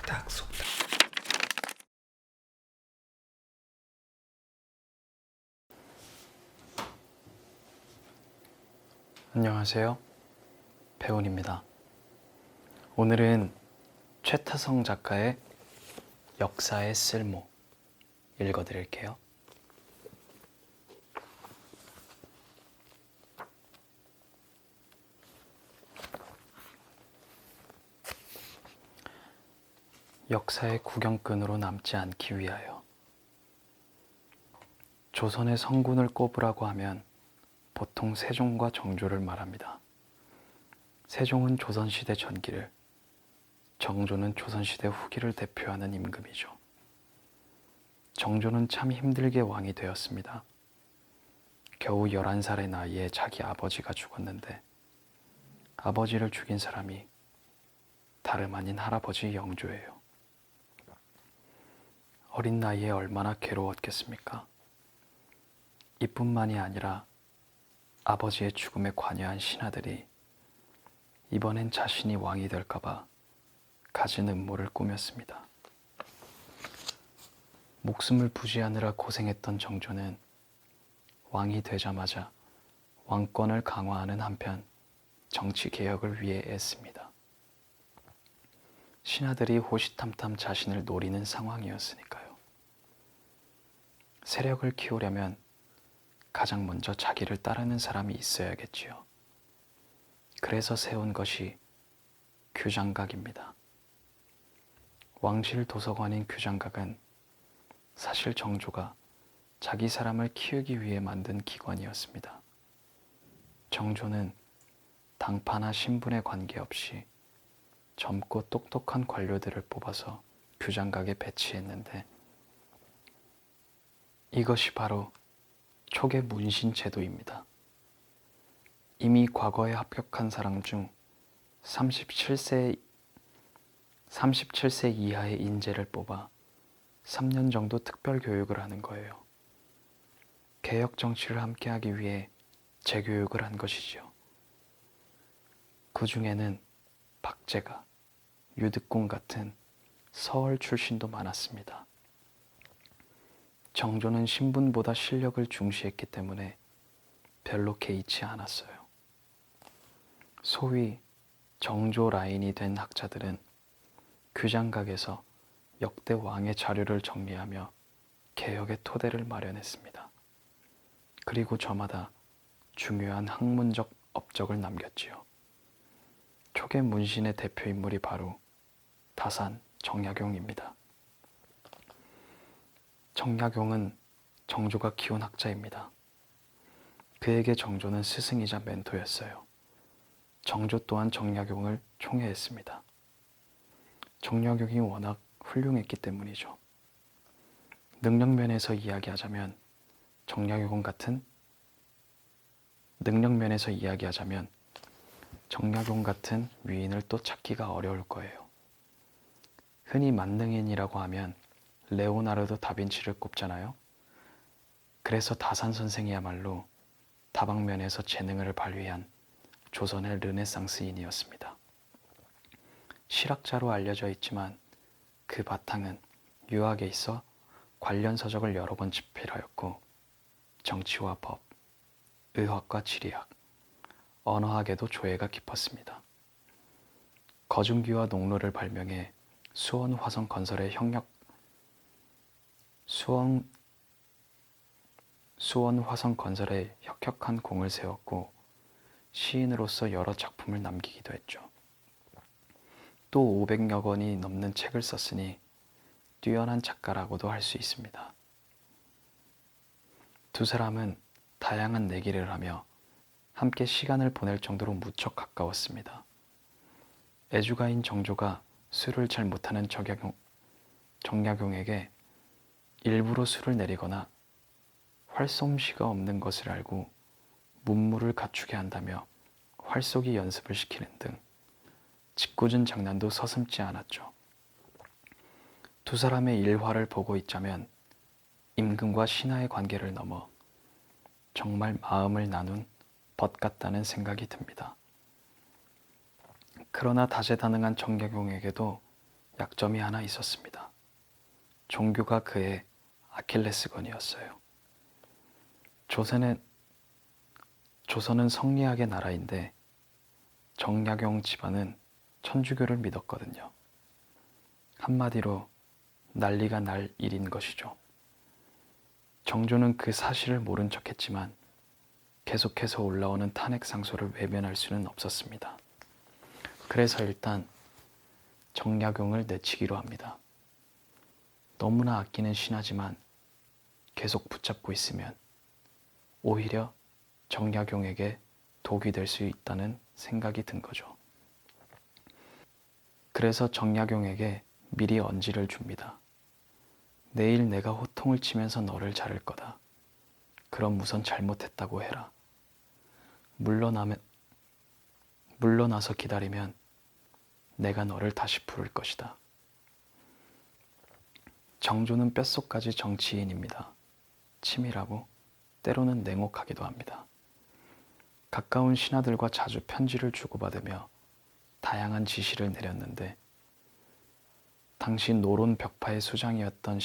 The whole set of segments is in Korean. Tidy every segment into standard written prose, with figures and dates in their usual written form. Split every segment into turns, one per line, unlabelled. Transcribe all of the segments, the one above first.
속닥 속닥. 안녕하세요. 배훈입니다. 오늘은 최타성 작가의 역사의 쓸모 읽어드릴게요. 역사의 구경꾼으로 남지 않기 위하여. 조선의 성군을 꼽으라고 하면 보통 세종과 정조를 말합니다. 세종은 조선시대 전기를, 정조는 조선시대 후기를 대표하는 임금이죠. 정조는 참 힘들게 왕이 되었습니다. 겨우 11살의 나이에 자기 아버지가 죽었는데 아버지를 죽인 사람이 다름 아닌 할아버지 영조예요. 어린 나이에 얼마나 괴로웠겠습니까? 이뿐만이 아니라 아버지의 죽음에 관여한 신하들이 이번엔 자신이 왕이 될까봐 갖은 음모를 꾸몄습니다. 목숨을 부지하느라 고생했던 정조는 왕이 되자마자 왕권을 강화하는 한편 정치 개혁을 위해 애씁니다. 신하들이 호시탐탐 자신을 노리는 상황이었으니까요. 세력을 키우려면 가장 먼저 자기를 따르는 사람이 있어야겠지요. 그래서 세운 것이 규장각입니다. 왕실 도서관인 규장각은 사실 정조가 자기 사람을 키우기 위해 만든 기관이었습니다. 정조는 당파나 신분에 관계없이 젊고 똑똑한 관료들을 뽑아서 규장각에 배치했는데 이것이 바로 초계 문신 제도입니다. 이미 과거에 합격한 사람 중 37세 이하의 인재를 뽑아 3년 정도 특별 교육을 하는 거예요. 개혁 정치를 함께하기 위해 재교육을 한 것이지요. 그 중에는 박제가, 유득공 같은 서얼 출신도 많았습니다. 정조는 신분보다 실력을 중시했기 때문에 별로 개의치 않았어요. 소위 정조 라인이 된 학자들은 규장각에서 역대 왕의 자료를 정리하며 개혁의 토대를 마련했습니다. 그리고 저마다 중요한 학문적 업적을 남겼지요. 초계 문신의 대표 인물이 바로 다산 정약용입니다. 정약용은 정조가 키운 학자입니다. 그에게 정조는 스승이자 멘토였어요. 정조 또한 정약용을 총애했습니다. 정약용이 워낙 훌륭했기 때문이죠. 능력면에서 이야기하자면 정약용 같은 위인을 또 찾기가 어려울 거예요. 흔히 만능인이라고 하면 레오나르도 다빈치를 꼽잖아요. 그래서 다산 선생이야말로 다방면에서 재능을 발휘한 조선의 르네상스인이었습니다. 실학자로 알려져 있지만 그 바탕은 유학에 있어 관련 서적을 여러 번 집필하였고 정치와 법, 의학과 지리학, 언어학에도 조예가 깊었습니다. 거중기와 농로를 발명해 수원 화성 건설에 혁혁한 공을 세웠고 시인으로서 여러 작품을 남기기도 했죠. 또 500여 권이 넘는 책을 썼으니 뛰어난 작가라고도 할 수 있습니다. 두 사람은 다양한 내기를 하며 함께 시간을 보낼 정도로 무척 가까웠습니다. 애주가인 정조가 술을 잘 못하는 정약용에게 일부러 술을 내리거나 활솜씨가 없는 것을 알고 문무를 갖추게 한다며 활쏘기 연습을 시키는 등 짓궂은 장난도 서슴지 않았죠. 두 사람의 일화를 보고 있자면 임금과 신하의 관계를 넘어 정말 마음을 나눈 벗 같다는 생각이 듭니다. 그러나 다재다능한 정약용에게도 약점이 하나 있었습니다. 종교가 그의 아킬레스건이었어요. 조선은 성리학의 나라인데 정약용 집안은 천주교를 믿었거든요. 한마디로 난리가 날 일인 것이죠. 정조는 그 사실을 모른 척했지만 계속해서 올라오는 탄핵 상소를 외면할 수는 없었습니다. 그래서 일단 정약용을 내치기로 합니다. 너무나 아끼는 신하지만 계속 붙잡고 있으면 오히려 정약용에게 독이 될 수 있다는 생각이 든 거죠. 그래서 정약용에게 미리 언지를 줍니다. 내일 내가 호통을 치면서 너를 자를 거다. 그럼 우선 잘못했다고 해라. 물러나서 기다리면 내가 너를 다시 부를 것이다. 정조는 뼛속까지 정치인입니다. 치밀하고 때로는 냉혹하기도 합니다. 가까운 신하들과 자주 편지를 주고받으며 다양한 지시를 내렸는데 당시 노론 벽파의 수장이었던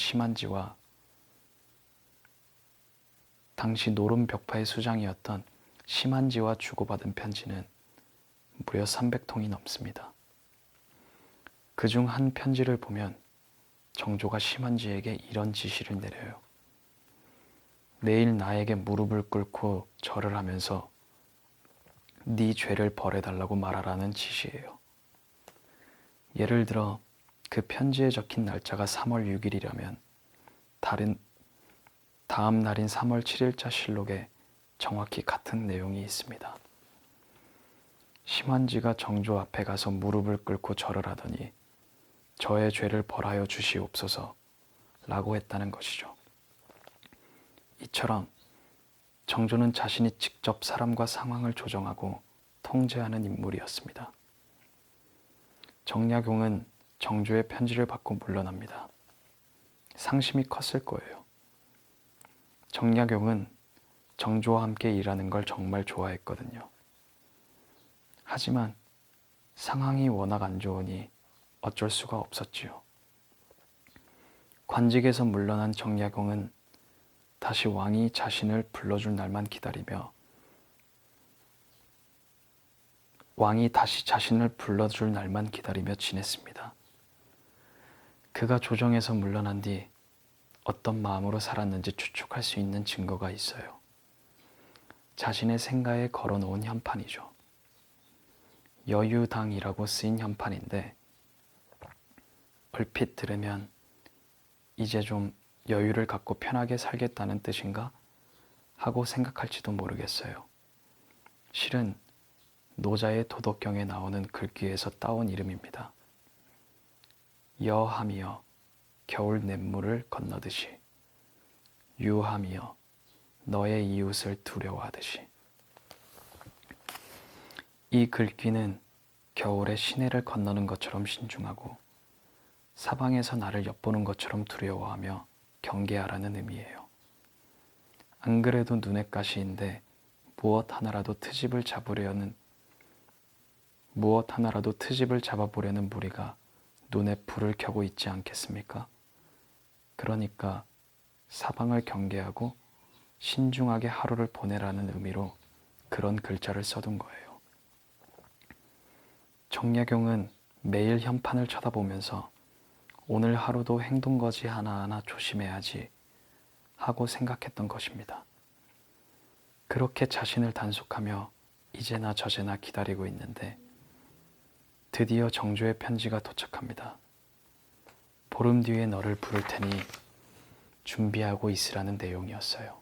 심한지와 주고받은 편지는 무려 300통이 넘습니다. 그중 한 편지를 보면 정조가 심한지에게 이런 지시를 내려요. 내일 나에게 무릎을 꿇고 절을 하면서 네 죄를 벌해달라고 말하라는 지시예요. 예를 들어 그 편지에 적힌 날짜가 3월 6일이라면 다음 날인 3월 7일자 실록에 정확히 같은 내용이 있습니다. 심한지가 정조 앞에 가서 무릎을 꿇고 절을 하더니 저의 죄를 벌하여 주시옵소서 라고 했다는 것이죠. 이처럼 정조는 자신이 직접 사람과 상황을 조정하고 통제하는 인물이었습니다. 정약용은 정조의 편지를 받고 물러납니다. 상심이 컸을 거예요. 정약용은 정조와 함께 일하는 걸 정말 좋아했거든요. 하지만 상황이 워낙 안 좋으니 어쩔 수가 없었지요. 관직에서 물러난 정약용은 다시 왕이 자신을 불러줄 날만 기다리며 지냈습니다. 그가 조정에서 물러난 뒤 어떤 마음으로 살았는지 추측할 수 있는 증거가 있어요. 자신의 생가에 걸어놓은 현판이죠. 여유당이라고 쓰인 현판인데 얼핏 들으면 이제 좀 여유를 갖고 편하게 살겠다는 뜻인가 하고 생각할지도 모르겠어요. 실은 노자의 도덕경에 나오는 글귀에서 따온 이름입니다. 여하미여 겨울 냇물을 건너듯이 유하미여 너의 이웃을 두려워하듯이. 이 글귀는 겨울에 시내를 건너는 것처럼 신중하고 사방에서 나를 엿보는 것처럼 두려워하며 경계하라는 의미예요. 안 그래도 눈엣 가시인데 무엇 하나라도 트집을 잡아보려는 무리가 눈에 불을 켜고 있지 않겠습니까? 그러니까 사방을 경계하고 신중하게 하루를 보내라는 의미로 그런 글자를 써둔 거예요. 정약용은 매일 현판을 쳐다보면서 오늘 하루도 행동거지 하나하나 조심해야지 하고 생각했던 것입니다. 그렇게 자신을 단속하며 이제나 저제나 기다리고 있는데 드디어 정조의 편지가 도착합니다. 보름 뒤에 너를 부를 테니 준비하고 있으라는 내용이었어요.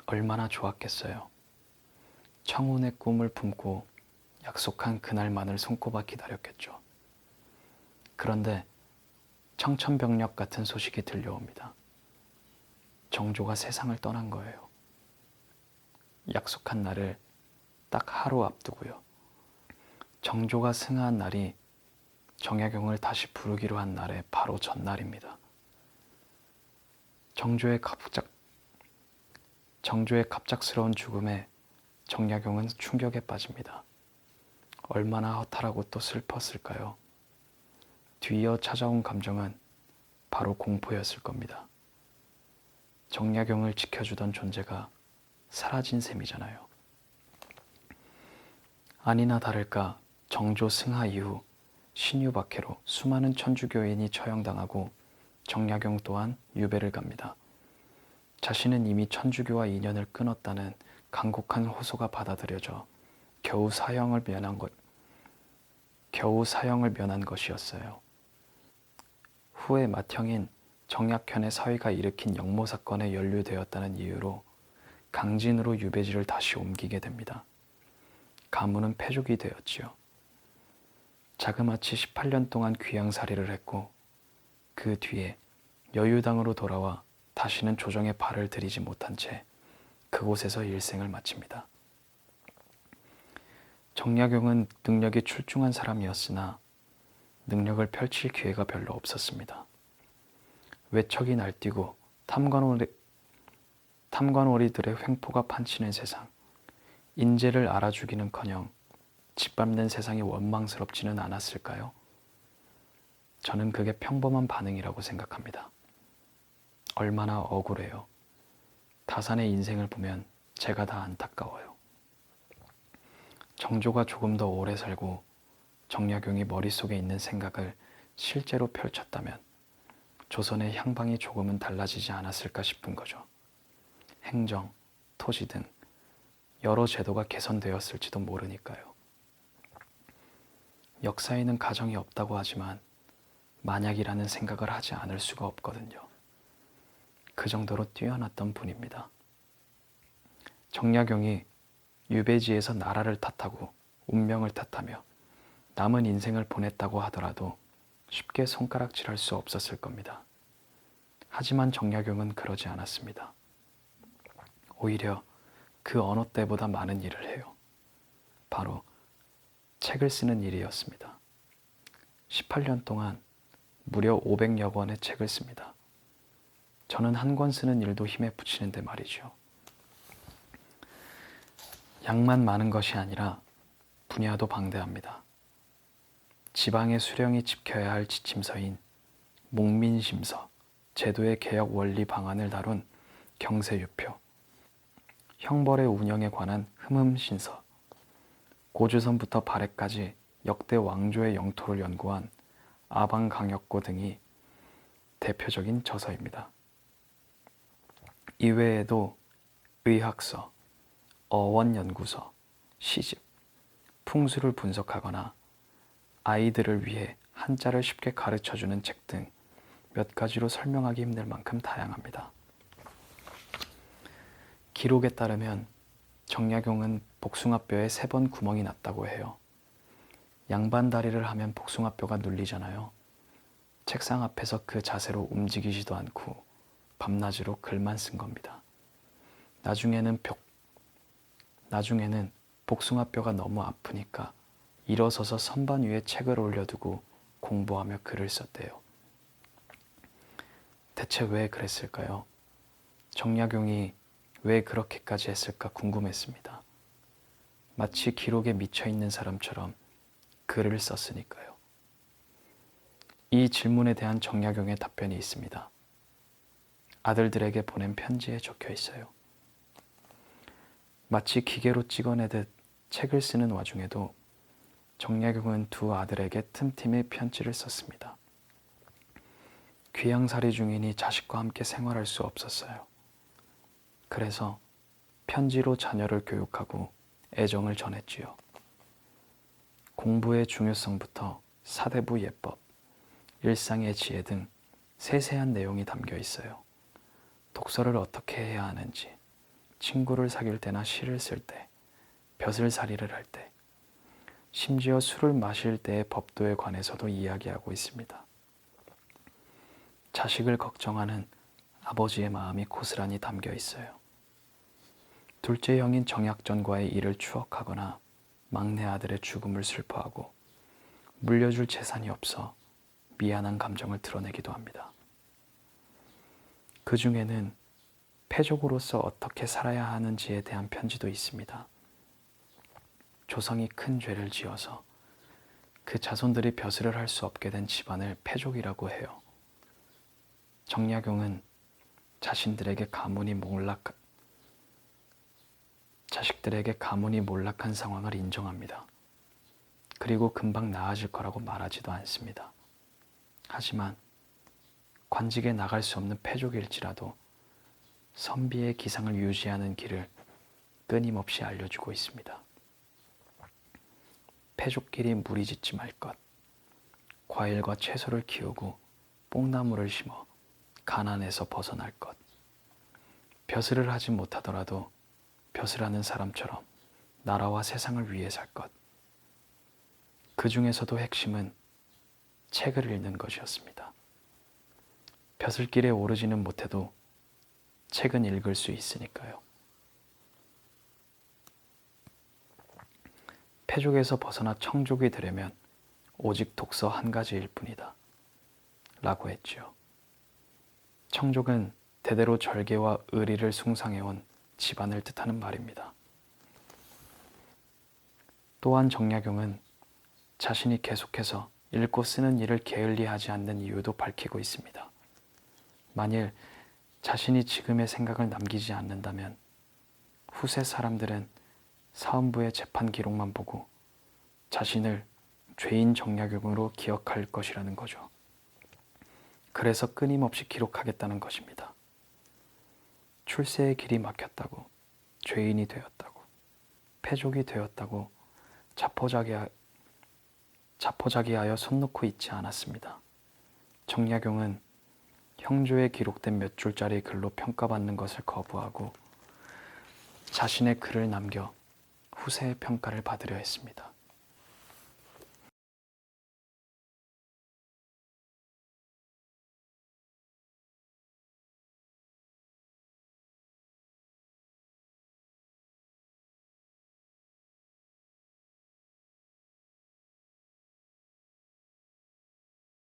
얼마나 좋았겠어요. 청혼의 꿈을 품고 약속한 그날만을 손꼽아 기다렸겠죠. 그런데 청천벽력 같은 소식이 들려옵니다. 정조가 세상을 떠난 거예요. 약속한 날을 딱 하루 앞두고요. 정조가 승하한 날이 정약용을 다시 부르기로 한 날의 바로 전날입니다. 정조의 갑작스러운 죽음에 정약용은 충격에 빠집니다. 얼마나 허탈하고 또 슬펐을까요? 뒤이어 찾아온 감정은 바로 공포였을 겁니다. 정약용을 지켜주던 존재가 사라진 셈이잖아요. 아니나 다를까 정조 승하 이후 신유박해로 수많은 천주교인이 처형당하고 정약용 또한 유배를 갑니다. 자신은 이미 천주교와 인연을 끊었다는 간곡한 호소가 받아들여져 겨우 사형을 면한 것이었어요. 후에 맏형인 정약현의 사위가 일으킨 역모 사건에 연루되었다는 이유로 강진으로 유배지를 다시 옮기게 됩니다. 가문은 패족이 되었지요. 자그마치 18년 동안 귀양살이를 했고 그 뒤에 여유당으로 돌아와 다시는 조정에 발을 들이지 못한 채 그곳에서 일생을 마칩니다. 정약용은 능력이 출중한 사람이었으나 능력을 펼칠 기회가 별로 없었습니다. 외척이 날뛰고 탐관오리들의 횡포가 판치는 세상, 인재를 알아주기는커녕 짓밟는 세상이 원망스럽지는 않았을까요? 저는 그게 평범한 반응이라고 생각합니다. 얼마나 억울해요. 다산의 인생을 보면 제가 다 안타까워요. 정조가 조금 더 오래 살고 정약용이 머릿속에 있는 생각을 실제로 펼쳤다면 조선의 향방이 조금은 달라지지 않았을까 싶은 거죠. 행정, 토지 등 여러 제도가 개선되었을지도 모르니까요. 역사에는 가정이 없다고 하지만 만약이라는 생각을 하지 않을 수가 없거든요. 그 정도로 뛰어났던 분입니다. 정약용이 유배지에서 나라를 탓하고 운명을 탓하며 남은 인생을 보냈다고 하더라도 쉽게 손가락질할 수 없었을 겁니다. 하지만 정약용은 그러지 않았습니다. 오히려 그 어느 때보다 많은 일을 해요. 바로 책을 쓰는 일이었습니다. 18년 동안 무려 500여 권의 책을 씁니다. 저는 한 권 쓰는 일도 힘에 부치는데 말이죠. 양만 많은 것이 아니라 분야도 방대합니다. 지방의 수령이 지켜야 할 지침서인 목민심서, 제도의 개혁 원리 방안을 다룬 경세유표, 형벌의 운영에 관한 흠흠신서, 고조선부터 발해까지 역대 왕조의 영토를 연구한 아방강역고 등이 대표적인 저서입니다. 이외에도 의학서, 어원연구서, 시집, 풍수를 분석하거나 아이들을 위해 한자를 쉽게 가르쳐주는 책 등 몇 가지로 설명하기 힘들 만큼 다양합니다. 기록에 따르면 정약용은 복숭아뼈에 3번 구멍이 났다고 해요. 양반다리를 하면 복숭아뼈가 눌리잖아요. 책상 앞에서 그 자세로 움직이지도 않고 밤낮으로 글만 쓴 겁니다. 나중에는 복숭아뼈가 너무 아프니까 일어서서 선반 위에 책을 올려두고 공부하며 글을 썼대요. 대체 왜 그랬을까요? 정약용이 왜 그렇게까지 했을까 궁금했습니다. 마치 기록에 미쳐있는 사람처럼 글을 썼으니까요. 이 질문에 대한 정약용의 답변이 있습니다. 아들들에게 보낸 편지에 적혀 있어요. 마치 기계로 찍어내듯 책을 쓰는 와중에도 정약용은 2 아들에게 틈틈이 편지를 썼습니다. 귀양살이 중이니 자식과 함께 생활할 수 없었어요. 그래서 편지로 자녀를 교육하고 애정을 전했지요. 공부의 중요성부터 사대부 예법, 일상의 지혜 등 세세한 내용이 담겨 있어요. 독서를 어떻게 해야 하는지, 친구를 사귈 때나 시를 쓸 때, 벼슬살이를 할 때, 심지어 술을 마실 때의 법도에 관해서도 이야기하고 있습니다. 자식을 걱정하는 아버지의 마음이 고스란히 담겨 있어요. 둘째 형인 정약전과의 일을 추억하거나 막내 아들의 죽음을 슬퍼하고 물려줄 재산이 없어 미안한 감정을 드러내기도 합니다. 그 중에는 패족으로서 어떻게 살아야 하는지에 대한 편지도 있습니다. 조성이 큰 죄를 지어서 그 자손들이 벼슬을 할 수 없게 된 집안을 패족이라고 해요. 정약용은 자식들에게 가문이 몰락한 상황을 인정합니다. 그리고 금방 나아질 거라고 말하지도 않습니다. 하지만 관직에 나갈 수 없는 패족일지라도 선비의 기상을 유지하는 길을 끊임없이 알려주고 있습니다. 패족끼리 무리짓지 말 것, 과일과 채소를 키우고 뽕나무를 심어 가난에서 벗어날 것, 벼슬을 하지 못하더라도 벼슬하는 사람처럼 나라와 세상을 위해 살 것. 그 중에서도 핵심은 책을 읽는 것이었습니다. 벼슬길에 오르지는 못해도 책은 읽을 수 있으니까요. 패족에서 벗어나 청족이 되려면 오직 독서 한 가지일 뿐이다. 라고 했지요. 청족은 대대로 절개와 의리를 숭상해온 집안을 뜻하는 말입니다. 또한 정약용은 자신이 계속해서 읽고 쓰는 일을 게을리하지 않는 이유도 밝히고 있습니다. 만일 자신이 지금의 생각을 남기지 않는다면 후세 사람들은 사헌부의 재판 기록만 보고 자신을 죄인 정약용으로 기억할 것이라는 거죠. 그래서 끊임없이 기록하겠다는 것입니다. 출세의 길이 막혔다고, 죄인이 되었다고, 패족이 되었다고 자포자기하여 손 놓고 있지 않았습니다. 정약용은 형조에 기록된 몇 줄짜리 글로 평가받는 것을 거부하고 자신의 글을 남겨 후세의 평가를 받으려 했습니다.